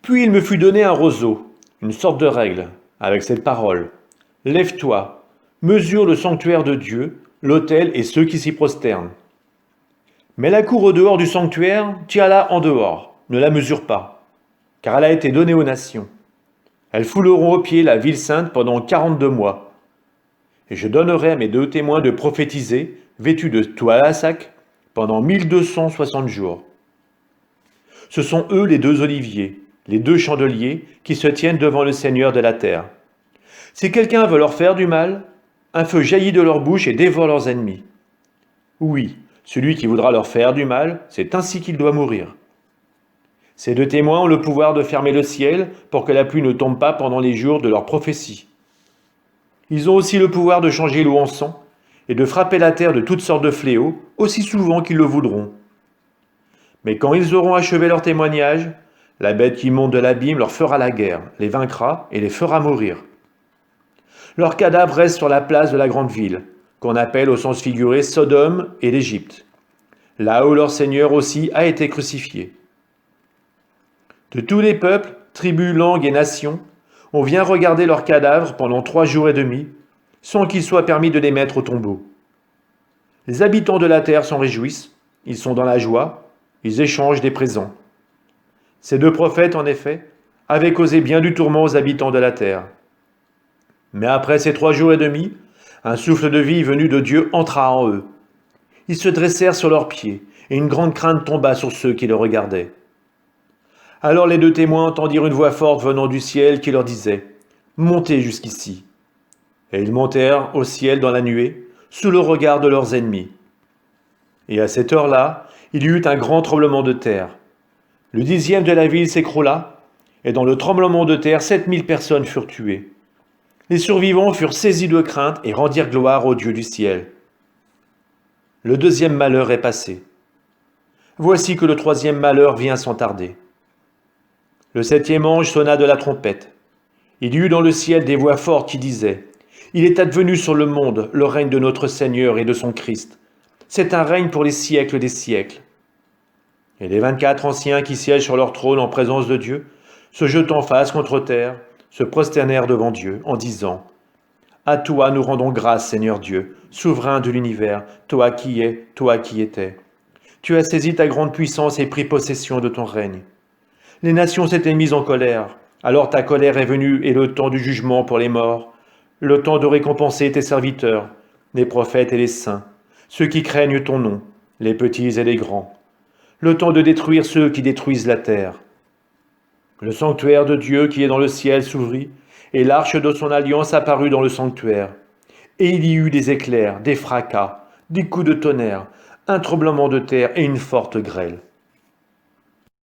Puis il me fut donné un roseau, une sorte de règle, avec cette parole. Lève-toi, mesure le sanctuaire de Dieu, l'autel et ceux qui s'y prosternent. Mais la cour au dehors du sanctuaire, tiens-la en dehors, ne la mesure pas, car elle a été donnée aux nations. Elles fouleront aux pieds la ville sainte pendant 42 mois. Et je donnerai à mes 2 témoins de prophétiser, vêtus de toile à sac, pendant 1260 jours. Ce sont eux les 2 oliviers, les 2 chandeliers qui se tiennent devant le Seigneur de la terre. Si quelqu'un veut leur faire du mal, un feu jaillit de leur bouche et dévore leurs ennemis. Oui, celui qui voudra leur faire du mal, c'est ainsi qu'il doit mourir. Ces 2 témoins ont le pouvoir de fermer le ciel pour que la pluie ne tombe pas pendant les jours de leur prophétie. Ils ont aussi le pouvoir de changer l'eau en sang et de frapper la terre de toutes sortes de fléaux, aussi souvent qu'ils le voudront. Mais quand ils auront achevé leur témoignage, la bête qui monte de l'abîme leur fera la guerre, les vaincra et les fera mourir. Leurs cadavres restent sur la place de la grande ville, qu'on appelle au sens figuré Sodome et l'Égypte, là où leur Seigneur aussi a été crucifié. De tous les peuples, tribus, langues et nations, on vient regarder leurs cadavres pendant 3 jours et demi, sans qu'il soit permis de les mettre au tombeau. Les habitants de la terre s'en réjouissent, ils sont dans la joie, ils échangent des présents. Ces 2 prophètes, en effet, avaient causé bien du tourment aux habitants de la terre. Mais après ces 3 jours et demi, un souffle de vie venu de Dieu entra en eux. Ils se dressèrent sur leurs pieds, et une grande crainte tomba sur ceux qui le regardaient. Alors les 2 témoins entendirent une voix forte venant du ciel qui leur disait « Montez jusqu'ici ». Et ils montèrent au ciel dans la nuée, sous le regard de leurs ennemis. Et à cette heure-là, il y eut un grand tremblement de terre. Le 10e de la ville s'écroula, et dans le tremblement de terre, 7000 personnes furent tuées. Les survivants furent saisis de crainte et rendirent gloire au Dieu du ciel. Le 2e malheur est passé. Voici que le 3e malheur vient sans tarder. Le 7e ange sonna de la trompette. Il y eut dans le ciel des voix fortes qui disaient « Il est advenu sur le monde le règne de notre Seigneur et de son Christ. C'est un règne pour les siècles des siècles. » Et les 24 anciens qui siègent sur leur trône en présence de Dieu, se jetant face contre terre, se prosternèrent devant Dieu en disant « À toi nous rendons grâce, Seigneur Dieu, souverain de l'univers, toi qui es, toi qui étais. Tu as saisi ta grande puissance et pris possession de ton règne. Les nations s'étaient mises en colère, alors ta colère est venue et le temps du jugement pour les morts, le temps de récompenser tes serviteurs, les prophètes et les saints, ceux qui craignent ton nom, les petits et les grands, le temps de détruire ceux qui détruisent la terre. Le sanctuaire de Dieu qui est dans le ciel s'ouvrit, et l'arche de son alliance apparut dans le sanctuaire. Et il y eut des éclairs, des fracas, des coups de tonnerre, un tremblement de terre et une forte grêle.